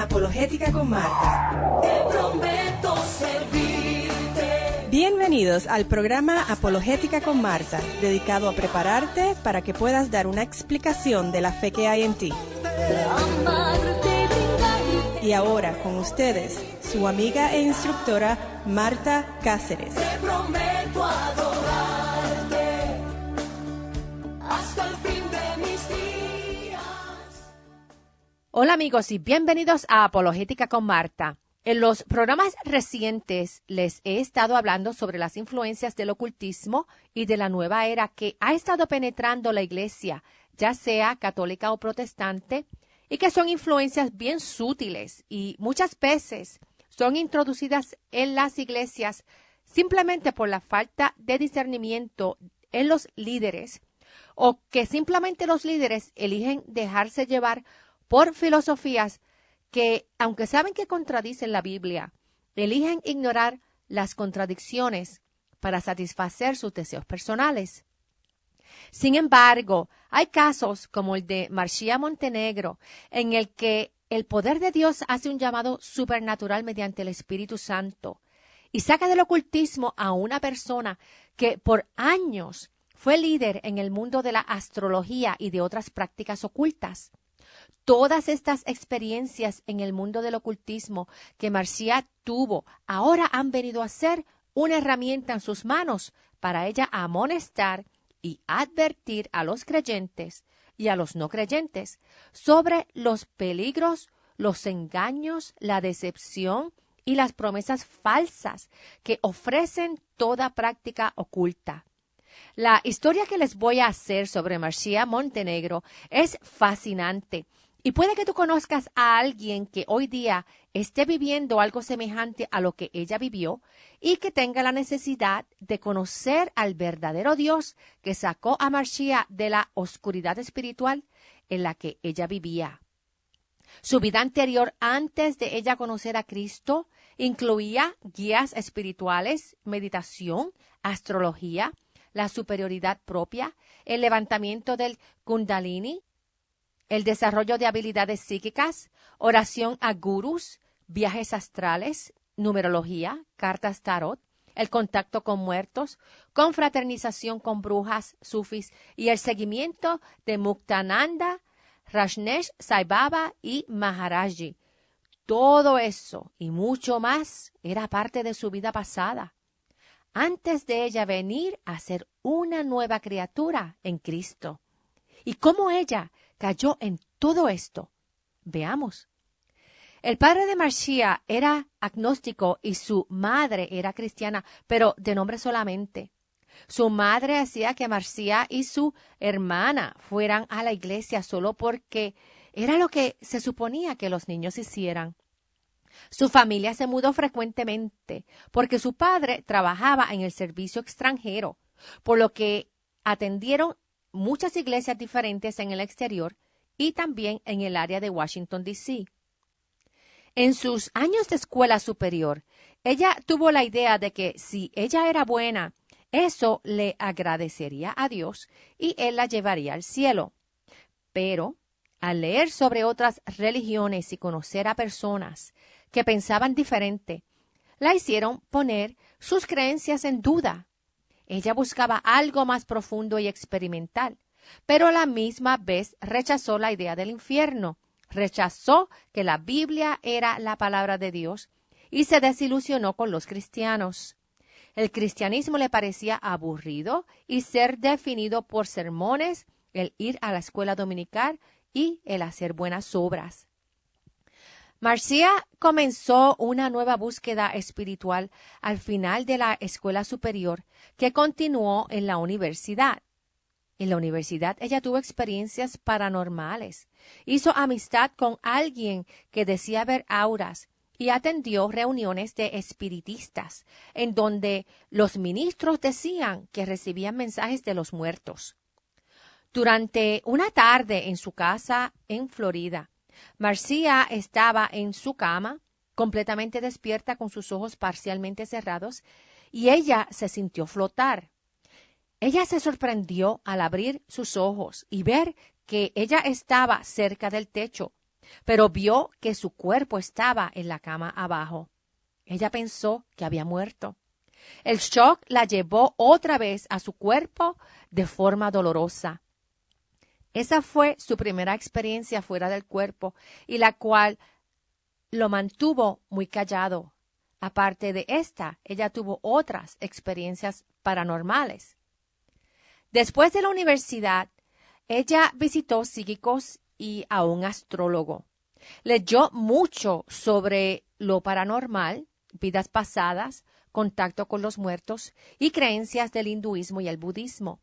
Apologética con Marta. Te prometo servirte. Bienvenidos al programa Apologética con Marta, dedicado a prepararte para que puedas dar una explicación de la fe que hay en ti. Y ahora con ustedes, su amiga e instructora Marta Cáceres. Te prometo adorarte hasta el fin de mis días. Hola amigos y bienvenidos a Apologética con Marta. En los programas recientes les he estado hablando sobre las influencias del ocultismo y de la nueva era que ha estado penetrando la iglesia, ya sea católica o protestante, y que son influencias bien sutiles y muchas veces son introducidas en las iglesias simplemente por la falta de discernimiento en los líderes o que simplemente los líderes eligen dejarse llevar por filosofías que, aunque saben que contradicen la Biblia, eligen ignorar las contradicciones para satisfacer sus deseos personales. Sin embargo, hay casos como el de Marcia Montenegro, en el que el poder de Dios hace un llamado supernatural mediante el Espíritu Santo y saca del ocultismo a una persona que por años fue líder en el mundo de la astrología y de otras prácticas ocultas. Todas estas experiencias en el mundo del ocultismo que Marcia tuvo ahora han venido a ser una herramienta en sus manos para ella amonestar y advertir a los creyentes y a los no creyentes sobre los peligros, los engaños, la decepción y las promesas falsas que ofrecen toda práctica oculta. La historia que les voy a hacer sobre Marcia Montenegro es fascinante y puede que tú conozcas a alguien que hoy día esté viviendo algo semejante a lo que ella vivió y que tenga la necesidad de conocer al verdadero Dios que sacó a Marcia de la oscuridad espiritual en la que ella vivía. Su vida anterior, antes de ella conocer a Cristo, incluía guías espirituales, meditación, astrología, la superioridad propia, el levantamiento del Kundalini, el desarrollo de habilidades psíquicas, oración a gurús, viajes astrales, numerología, cartas tarot, el contacto con muertos, confraternización con brujas, sufis y el seguimiento de Muktananda, Rajneesh Sai Baba y Maharaji. Todo eso y mucho más era parte de su vida pasada, antes de ella venir a ser una nueva criatura en Cristo. ¿Y cómo ella cayó en todo esto? Veamos. El padre de Marcia era agnóstico y su madre era cristiana, pero de nombre solamente. Su madre hacía que Marcia y su hermana fueran a la iglesia solo porque era lo que se suponía que los niños hicieran. Su familia se mudó frecuentemente porque su padre trabajaba en el servicio extranjero, por lo que atendieron muchas iglesias diferentes en el exterior y también en el área de Washington, D.C. En sus años de escuela superior, ella tuvo la idea de que si ella era buena, eso le agradecería a Dios y Él la llevaría al cielo. Pero al leer sobre otras religiones y conocer a personas que pensaban diferente, la hicieron poner sus creencias en duda. Ella buscaba algo más profundo y experimental, pero a la misma vez rechazó la idea del infierno, rechazó que la Biblia era la palabra de Dios y se desilusionó con los cristianos. El cristianismo le parecía aburrido y ser definido por sermones, el ir a la escuela dominical y el hacer buenas obras. Marcia comenzó una nueva búsqueda espiritual al final de la escuela superior que continuó en la universidad. En la universidad ella tuvo experiencias paranormales, hizo amistad con alguien que decía ver auras y atendió reuniones de espiritistas en donde los ministros decían que recibían mensajes de los muertos. Durante una tarde en su casa en Florida, Marcia estaba en su cama, completamente despierta con sus ojos parcialmente cerrados, y ella se sintió flotar. Ella se sorprendió al abrir sus ojos y ver que ella estaba cerca del techo, pero vio que su cuerpo estaba en la cama abajo. Ella pensó que había muerto. El shock la llevó otra vez a su cuerpo de forma dolorosa. Esa fue su primera experiencia fuera del cuerpo y la cual lo mantuvo muy callado. Aparte de esta, ella tuvo otras experiencias paranormales. Después de la universidad, ella visitó psíquicos y a un astrólogo. Leyó mucho sobre lo paranormal, vidas pasadas, contacto con los muertos y creencias del hinduismo y el budismo.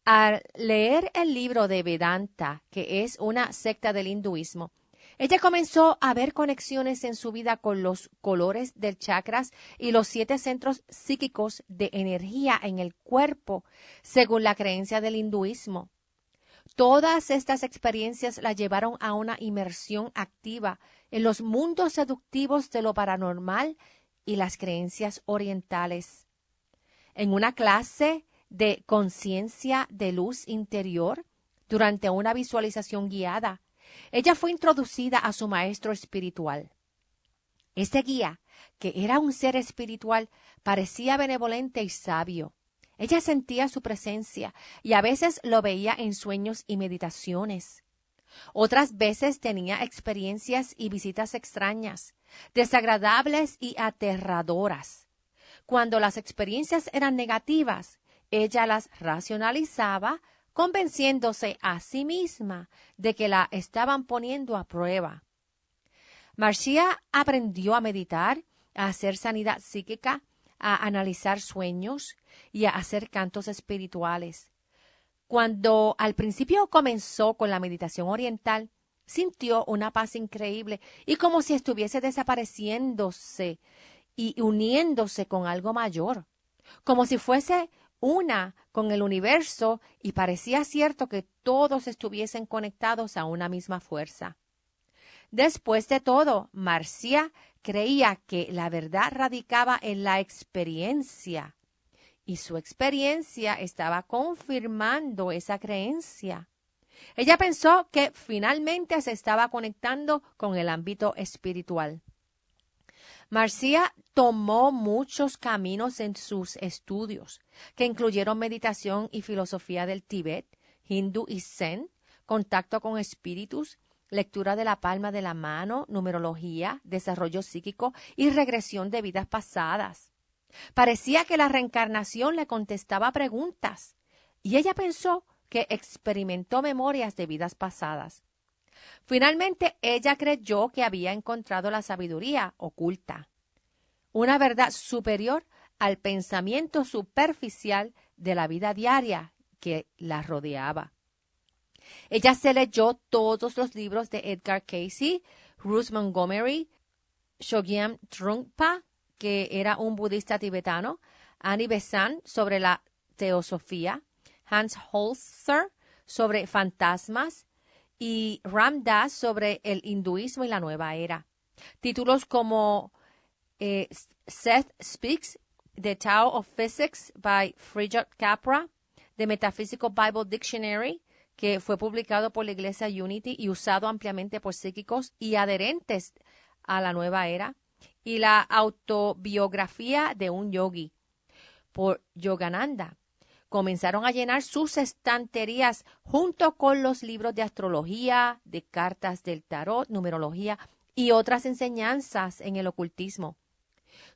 Al leer el libro de Vedanta, que es una secta del hinduismo, ella comenzó a ver conexiones en su vida con los colores del chakras y los 7 centros psíquicos de energía en el cuerpo, según la creencia del hinduismo. Todas estas experiencias la llevaron a una inmersión activa en los mundos seductivos de lo paranormal y las creencias orientales. En una clase de conciencia de luz interior, durante una visualización guiada, ella fue introducida a su maestro espiritual. Este guía, que era un ser espiritual, parecía benevolente y sabio. Ella sentía su presencia y a veces lo veía en sueños y meditaciones. Otras veces tenía experiencias y visitas extrañas, desagradables y aterradoras. Cuando las experiencias eran negativas, ella las racionalizaba, convenciéndose a sí misma de que la estaban poniendo a prueba. Marcia aprendió a meditar, a hacer sanidad psíquica, a analizar sueños y a hacer cantos espirituales. Cuando al principio comenzó con la meditación oriental, sintió una paz increíble y como si estuviese desapareciéndose y uniéndose con algo mayor, como si fuese una con el universo y parecía cierto que todos estuviesen conectados a una misma fuerza. Después de todo, Marcia creía que la verdad radicaba en la experiencia y su experiencia estaba confirmando esa creencia. Ella pensó que finalmente se estaba conectando con el ámbito espiritual. Marcia tomó muchos caminos en sus estudios, que incluyeron meditación y filosofía del Tíbet, hindú y zen, contacto con espíritus, lectura de la palma de la mano, numerología, desarrollo psíquico y regresión de vidas pasadas. Parecía que la reencarnación le contestaba preguntas, y ella pensó que experimentó memorias de vidas pasadas. Finalmente, ella creyó que había encontrado la sabiduría oculta, una verdad superior al pensamiento superficial de la vida diaria que la rodeaba. Ella se leyó todos los libros de Edgar Cayce, Ruth Montgomery, Chogyam Trungpa, que era un budista tibetano, Annie Besant sobre la teosofía, Hans Holzer sobre fantasmas y Ram Dass sobre el hinduismo y la nueva era. Títulos como Seth Speaks, The Tao of Physics by Frijot Capra, The Metaphysical Bible Dictionary, que fue publicado por la Iglesia Unity y usado ampliamente por psíquicos y adherentes a la nueva era, y la autobiografía de un yogi, por Yogananda. Comenzaron a llenar sus estanterías junto con los libros de astrología, de cartas del tarot, numerología y otras enseñanzas en el ocultismo.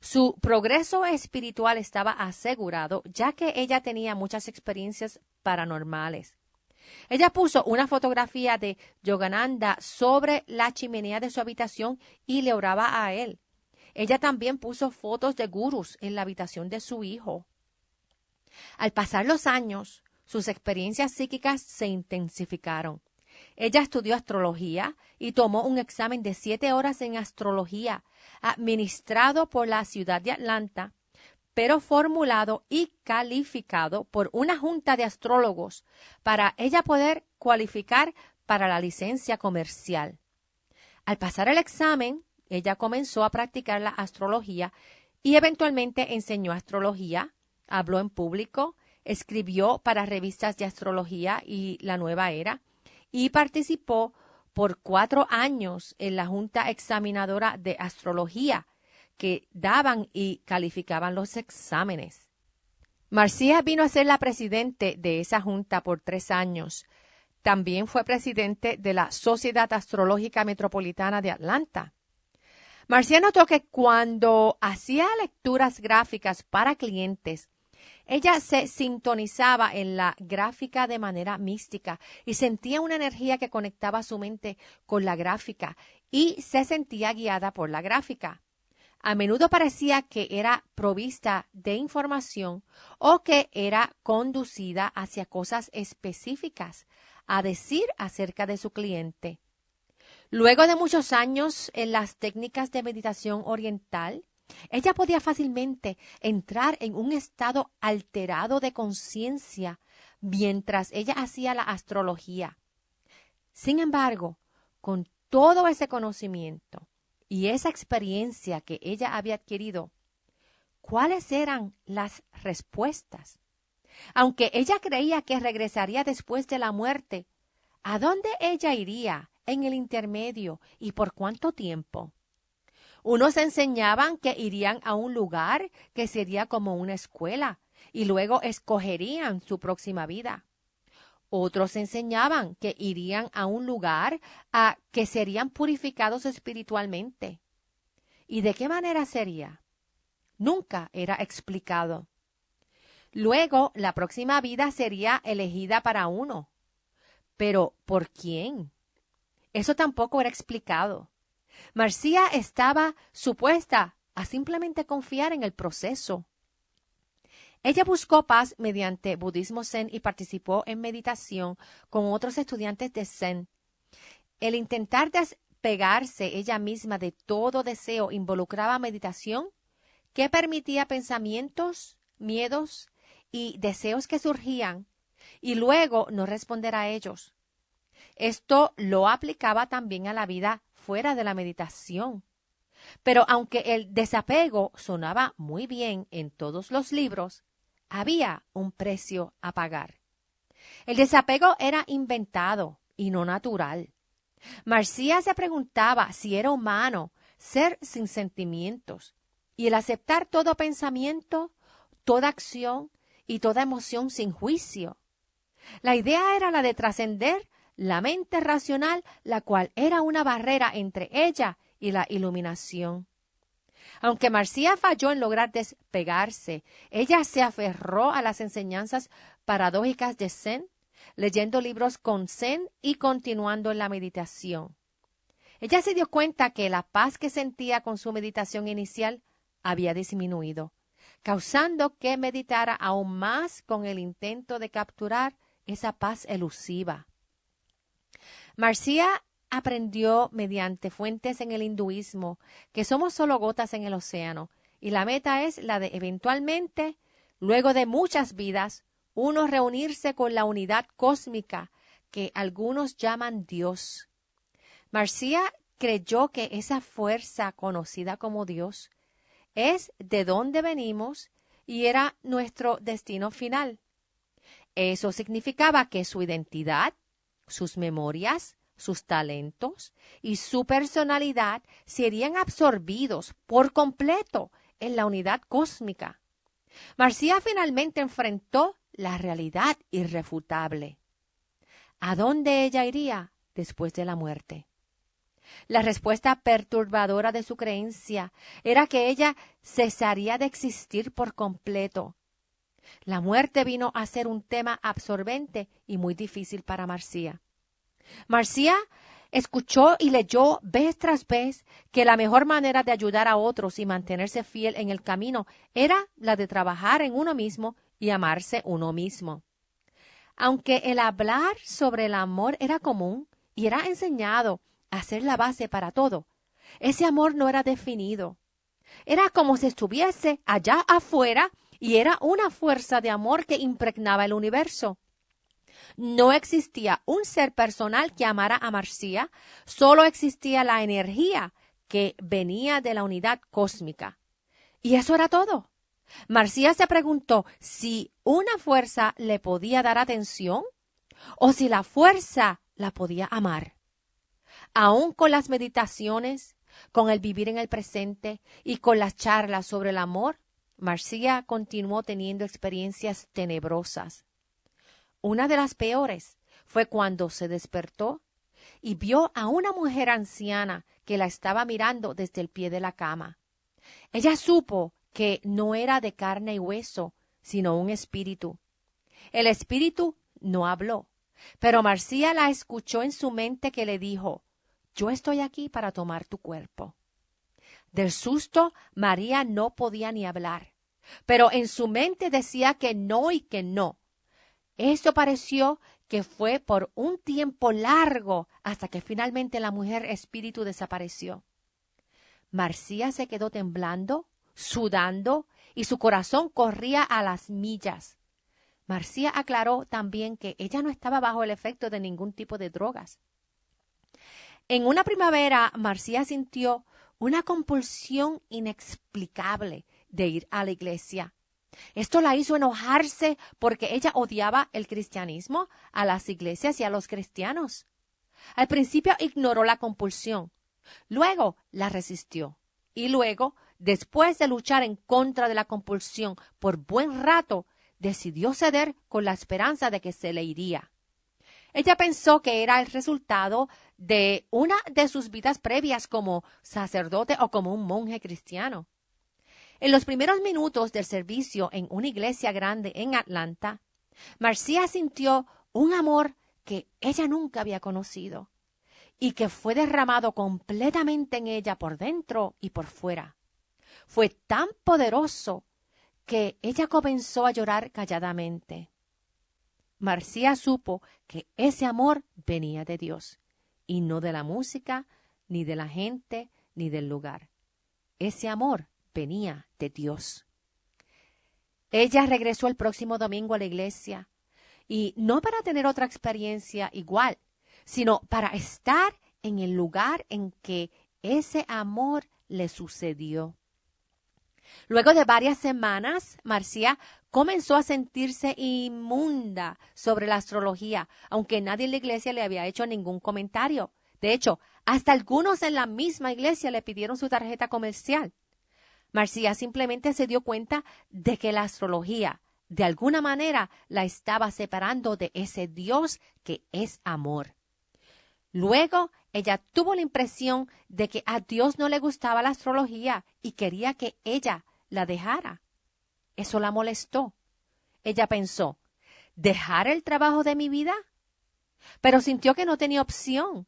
Su progreso espiritual estaba asegurado, ya que ella tenía muchas experiencias paranormales. Ella puso una fotografía de Yogananda sobre la chimenea de su habitación y le oraba a él. Ella también puso fotos de gurús en la habitación de su hijo. Al pasar los años, sus experiencias psíquicas se intensificaron. Ella estudió astrología y tomó un examen de 7 horas en astrología, administrado por la ciudad de Atlanta, pero formulado y calificado por una junta de astrólogos para ella poder cualificar para la licencia comercial. Al pasar el examen, ella comenzó a practicar la astrología y eventualmente enseñó astrología, habló en público, escribió para revistas de astrología y la nueva era y participó por 4 años en la Junta Examinadora de Astrología, que daban y calificaban los exámenes. Marcia vino a ser la presidente de esa junta por 3 años. También fue presidente de la Sociedad Astrológica Metropolitana de Atlanta. Marcia notó que cuando hacía lecturas gráficas para clientes, ella se sintonizaba en la gráfica de manera mística y sentía una energía que conectaba su mente con la gráfica y se sentía guiada por la gráfica. A menudo parecía que era provista de información o que era conducida hacia cosas específicas a decir acerca de su cliente. Luego de muchos años en las técnicas de meditación oriental, ella podía fácilmente entrar en un estado alterado de conciencia mientras ella hacía la astrología. Sin embargo, con todo ese conocimiento y esa experiencia que ella había adquirido, ¿cuáles eran las respuestas? Aunque ella creía que regresaría después de la muerte, ¿a dónde ella iría en el intermedio y por cuánto tiempo? Unos enseñaban que irían a un lugar que sería como una escuela y luego escogerían su próxima vida. Otros enseñaban que irían a un lugar a que serían purificados espiritualmente. ¿Y de qué manera sería? Nunca era explicado. Luego, la próxima vida sería elegida para uno. Pero, ¿por quién? Eso tampoco era explicado. Marcia estaba supuesta a simplemente confiar en el proceso. Ella buscó paz mediante budismo zen y participó en meditación con otros estudiantes de zen. El intentar despegarse ella misma de todo deseo involucraba meditación que permitía pensamientos, miedos y deseos que surgían y luego no responder a ellos. Esto lo aplicaba también a la vida fuera de la meditación. Pero aunque el desapego sonaba muy bien en todos los libros, había un precio a pagar. El desapego era inventado y no natural. Marcia se preguntaba si era humano ser sin sentimientos y el aceptar todo pensamiento, toda acción y toda emoción sin juicio. La idea era la de trascender la mente racional, la cual era una barrera entre ella y la iluminación. Aunque Marcia falló en lograr despegarse, ella se aferró a las enseñanzas paradójicas de Zen, leyendo libros con Zen y continuando en la meditación. Ella se dio cuenta que la paz que sentía con su meditación inicial había disminuido, causando que meditara aún más con el intento de capturar esa paz elusiva. Marcia aprendió mediante fuentes en el hinduismo que somos solo gotas en el océano y la meta es la de eventualmente, luego de muchas vidas, uno reunirse con la unidad cósmica que algunos llaman Dios. Marcia creyó que esa fuerza conocida como Dios es de donde venimos y era nuestro destino final. Eso significaba que su identidad, sus memorias, sus talentos y su personalidad serían absorbidos por completo en la unidad cósmica. Marcia finalmente enfrentó la realidad irrefutable. ¿A dónde ella iría después de la muerte? La respuesta perturbadora de su creencia era que ella cesaría de existir por completo. La muerte vino a ser un tema absorbente y muy difícil para Marcia. Marcia escuchó y leyó vez tras vez que la mejor manera de ayudar a otros y mantenerse fiel en el camino era la de trabajar en uno mismo y amarse uno mismo. Aunque el hablar sobre el amor era común y era enseñado a ser la base para todo, ese amor no era definido. Era como si estuviese allá afuera y era una fuerza de amor que impregnaba el universo. No existía un ser personal que amara a Marcia, solo existía la energía que venía de la unidad cósmica. Y eso era todo. Marcia se preguntó si una fuerza le podía dar atención o si la fuerza la podía amar. Aún con las meditaciones, con el vivir en el presente y con las charlas sobre el amor, Marcia continuó teniendo experiencias tenebrosas. Una de las peores fue cuando se despertó y vio a una mujer anciana que la estaba mirando desde el pie de la cama. Ella supo que no era de carne y hueso, sino un espíritu. El espíritu no habló, pero Marcia la escuchó en su mente que le dijo: «Yo estoy aquí para tomar tu cuerpo». Del susto, María no podía ni hablar, pero en su mente decía que no y que no. Esto pareció que fue por un tiempo largo hasta que finalmente la mujer espíritu desapareció. Marcia se quedó temblando, sudando, y su corazón corría a las millas. Marcia aclaró también que ella no estaba bajo el efecto de ningún tipo de drogas. En una primavera, Marcia sintió una compulsión inexplicable de ir a la iglesia. Esto la hizo enojarse porque ella odiaba el cristianismo, a las iglesias y a los cristianos. Al principio ignoró la compulsión, luego la resistió y luego, después de luchar en contra de la compulsión por buen rato, decidió ceder con la esperanza de que se le iría. Ella pensó que era el resultado de una de sus vidas previas como sacerdote o como un monje cristiano. En los primeros minutos del servicio en una iglesia grande en Atlanta, Marcia sintió un amor que ella nunca había conocido y que fue derramado completamente en ella por dentro y por fuera. Fue tan poderoso que ella comenzó a llorar calladamente. Marcia supo que ese amor venía de Dios y no de la música, ni de la gente, ni del lugar. Ese amor venía de Dios. Ella regresó el próximo domingo a la iglesia, y no para tener otra experiencia igual, sino para estar en el lugar en que ese amor le sucedió. Luego de varias semanas, Marcia comenzó a sentirse inmunda sobre la astrología, aunque nadie en la iglesia le había hecho ningún comentario. De hecho, hasta algunos en la misma iglesia le pidieron su tarjeta comercial. Marcia simplemente se dio cuenta de que la astrología, de alguna manera, la estaba separando de ese Dios que es amor. Luego, ella tuvo la impresión de que a Dios no le gustaba la astrología y quería que ella la dejara. Eso la molestó. Ella pensó: ¿dejar el trabajo de mi vida? Pero sintió que no tenía opción.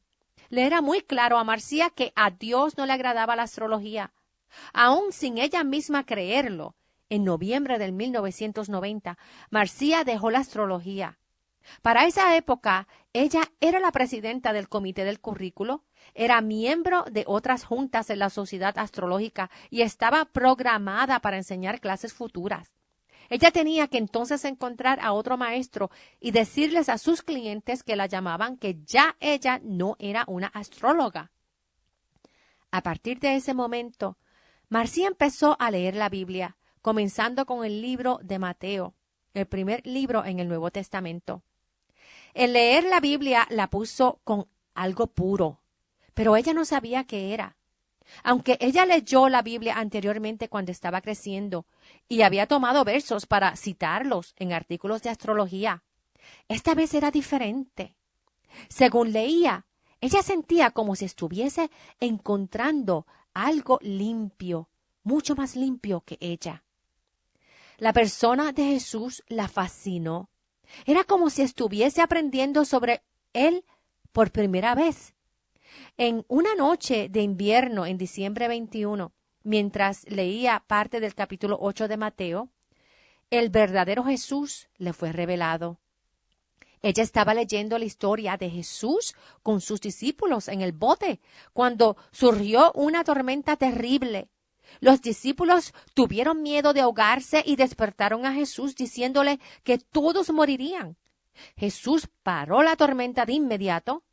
Le era muy claro a Marcia que a Dios no le agradaba la astrología. Aún sin ella misma creerlo, en noviembre del 1990, Marcia dejó la astrología. Para esa época, ella era la presidenta del comité del currículo, era miembro de otras juntas en la Sociedad Astrológica y estaba programada para enseñar clases futuras. Ella tenía que entonces encontrar a otro maestro y decirles a sus clientes que la llamaban que ya ella no era una astróloga. A partir de ese momento, Marcia empezó a leer la Biblia, comenzando con el libro de Mateo, el primer libro en el Nuevo Testamento. El leer la Biblia la puso con algo puro, pero ella no sabía qué era. Aunque ella leyó la Biblia anteriormente cuando estaba creciendo y había tomado versos para citarlos en artículos de astrología, esta vez era diferente. Según leía, ella sentía como si estuviese encontrando algo limpio, mucho más limpio que ella. La persona de Jesús la fascinó. Era como si estuviese aprendiendo sobre él por primera vez. En una noche de invierno en diciembre 21, mientras leía parte del capítulo 8 de Mateo, el verdadero Jesús le fue revelado. Ella estaba leyendo la historia de Jesús con sus discípulos en el bote, cuando surgió una tormenta terrible. Los discípulos tuvieron miedo de ahogarse y despertaron a Jesús diciéndole que todos morirían. Jesús paró la tormenta de inmediato.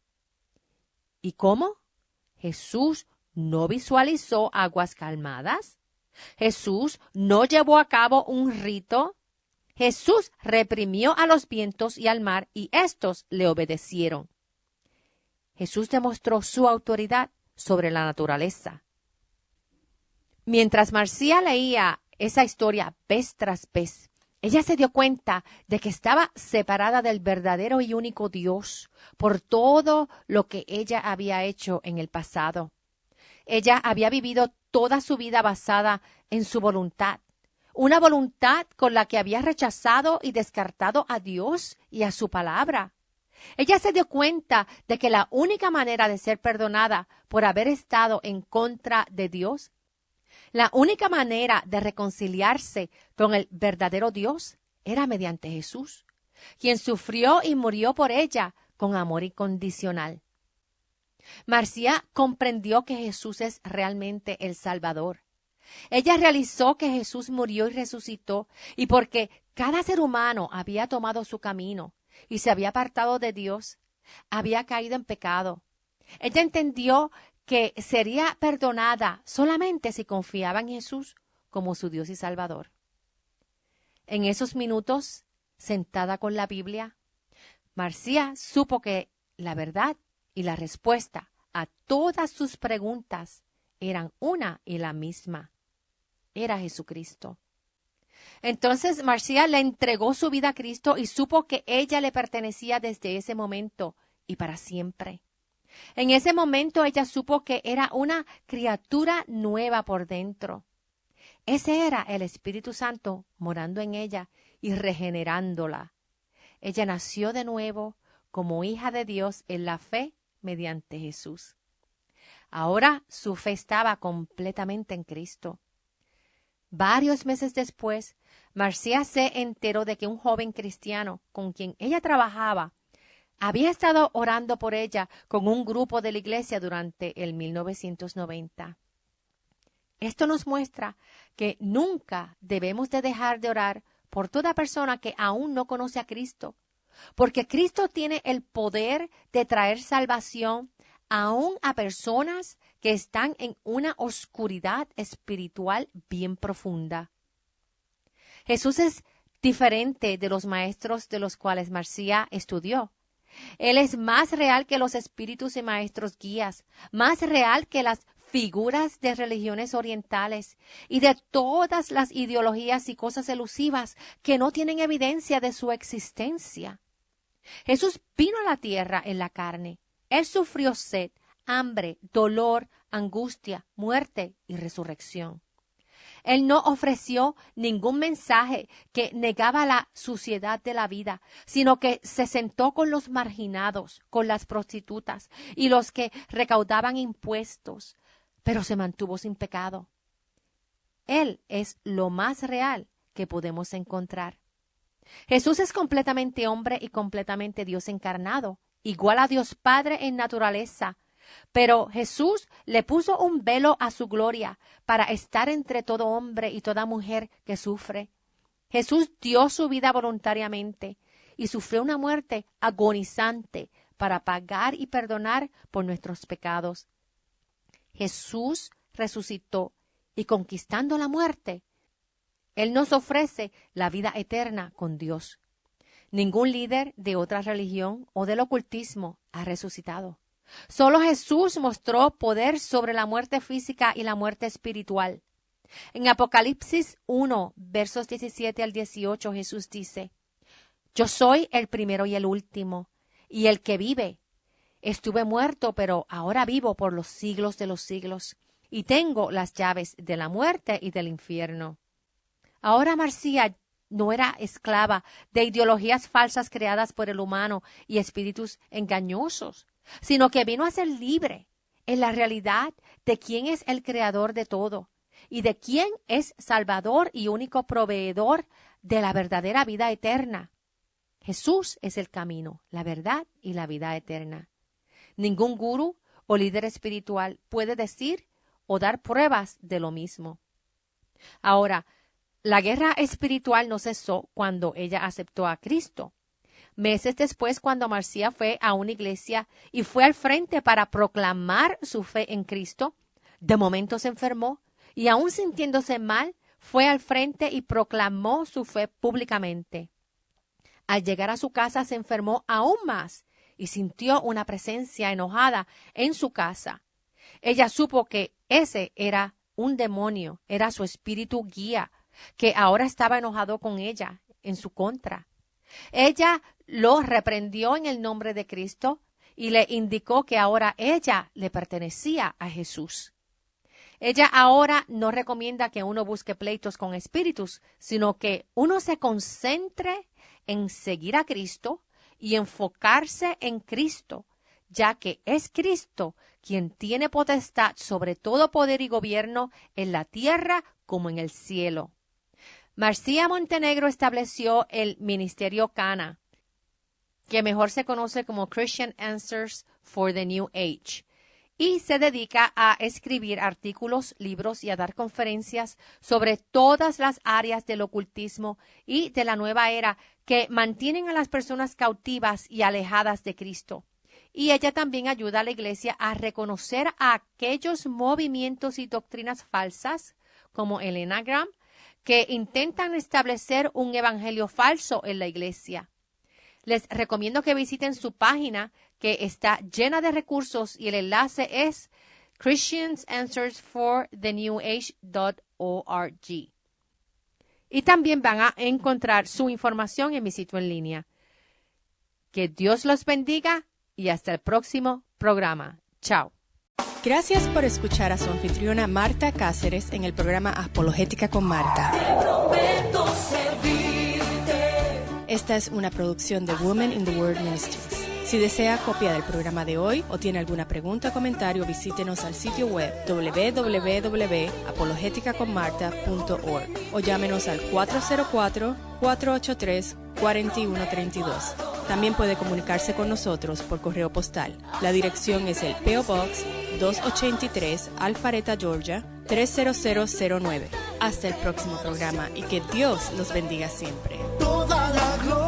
¿Y cómo? Jesús no visualizó aguas calmadas. Jesús no llevó a cabo un rito. Jesús reprimió a los vientos y al mar y éstos le obedecieron. Jesús demostró su autoridad sobre la naturaleza. Mientras Marcía leía esa historia vez tras vez, ella se dio cuenta de que estaba separada del verdadero y único Dios por todo lo que ella había hecho en el pasado. Ella había vivido toda su vida basada en su voluntad, una voluntad con la que había rechazado y descartado a Dios y a su palabra. Ella se dio cuenta de que la única manera de ser perdonada por haber estado en contra de Dios, la única manera de reconciliarse con el verdadero Dios era mediante Jesús, quien sufrió y murió por ella con amor incondicional. Marcía comprendió que Jesús es realmente el Salvador. Ella realizó que Jesús murió y resucitó, y porque cada ser humano había tomado su camino y se había apartado de Dios, había caído en pecado. Ella entendió que sería perdonada solamente si confiaba en Jesús como su Dios y Salvador. En esos minutos, sentada con la Biblia, Marcía supo que la verdad y la respuesta a todas sus preguntas eran una y la misma. Era Jesucristo. Entonces Marcía le entregó su vida a Cristo y supo que ella le pertenecía desde ese momento y para siempre. En ese momento ella supo que era una criatura nueva por dentro. Ese era el Espíritu Santo morando en ella y regenerándola. Ella nació de nuevo como hija de Dios en la fe mediante Jesús. Ahora su fe estaba completamente en Cristo. Varios meses después, Marcía se enteró de que un joven cristiano con quien ella trabajaba había estado orando por ella con un grupo de la iglesia durante el 1990. Esto nos muestra que nunca debemos de dejar de orar por toda persona que aún no conoce a Cristo, porque Cristo tiene el poder de traer salvación aún a personas que están en una oscuridad espiritual bien profunda. Jesús es diferente de los maestros de los cuales Marcía estudió. Él es más real que los espíritus y maestros guías, más real que las figuras de religiones orientales y de todas las ideologías y cosas elusivas que no tienen evidencia de su existencia. Jesús vino a la tierra en la carne. Él sufrió sed, hambre, dolor, angustia, muerte y resurrección. Él no ofreció ningún mensaje que negaba la suciedad de la vida, sino que se sentó con los marginados, con las prostitutas y los que recaudaban impuestos, pero se mantuvo sin pecado. Él es lo más real que podemos encontrar. Jesús es completamente hombre y completamente Dios encarnado, igual a Dios Padre en naturaleza. Pero Jesús le puso un velo a su gloria para estar entre todo hombre y toda mujer que sufre. Jesús dio su vida voluntariamente y sufrió una muerte agonizante para pagar y perdonar por nuestros pecados. Jesús resucitó y conquistando la muerte, Él nos ofrece la vida eterna con Dios. Ningún líder de otra religión o del ocultismo ha resucitado. Solo Jesús mostró poder sobre la muerte física y la muerte espiritual. En Apocalipsis 1, versos 17 al 18, Jesús dice: Yo soy el primero y el último, y el que vive. Estuve muerto, pero ahora vivo por los siglos de los siglos, y tengo las llaves de la muerte y del infierno. Ahora Marcía no era esclava de ideologías falsas creadas por el humano y espíritus engañosos, sino que vino a ser libre en la realidad de quién es el creador de todo y de quién es Salvador y único proveedor de la verdadera vida eterna. Jesús es el camino, la verdad y la vida eterna. Ningún gurú o líder espiritual puede decir o dar pruebas de lo mismo. Ahora, la guerra espiritual no cesó cuando ella aceptó a Cristo. Meses después, cuando Marcía fue a una iglesia y fue al frente para proclamar su fe en Cristo, de momento se enfermó y aún sintiéndose mal, fue al frente y proclamó su fe públicamente. Al llegar a su casa se enfermó aún más y sintió una presencia enojada en su casa. Ella supo que ese era un demonio, era su espíritu guía, que ahora estaba enojado con ella, en su contra. Ella lo reprendió en el nombre de Cristo y le indicó que ahora ella le pertenecía a Jesús. Ella ahora no recomienda que uno busque pleitos con espíritus, sino que uno se concentre en seguir a Cristo y enfocarse en Cristo, ya que es Cristo quien tiene potestad sobre todo poder y gobierno en la tierra como en el cielo. Marcia Montenegro estableció el Ministerio Cana, que mejor se conoce como Christian Answers for the New Age, y se dedica a escribir artículos, libros y a dar conferencias sobre todas las áreas del ocultismo y de la nueva era que mantienen a las personas cautivas y alejadas de Cristo. Y ella también ayuda a la iglesia a reconocer a aquellos movimientos y doctrinas falsas, como el Enneagram, que intentan establecer un evangelio falso en la iglesia. Les recomiendo que visiten su página, que está llena de recursos, y el enlace es christiansanswersforthenewage.org. Y también van a encontrar su información en mi sitio en línea. Que Dios los bendiga y hasta el próximo programa. Chao. Gracias por escuchar a su anfitriona Marta Cáceres en el programa Apologética con Marta. Te prometo servirte. Esta es una producción de Women in the Word Ministries. Si desea copia del programa de hoy o tiene alguna pregunta o comentario, visítenos al sitio web www.apologeticaconmarta.org o llámenos al 404-483-4132. También puede comunicarse con nosotros por correo postal. La dirección es el P.O. Box 283, Alpharetta, Georgia 30009. Hasta el próximo programa y que Dios los bendiga siempre. Toda la gloria.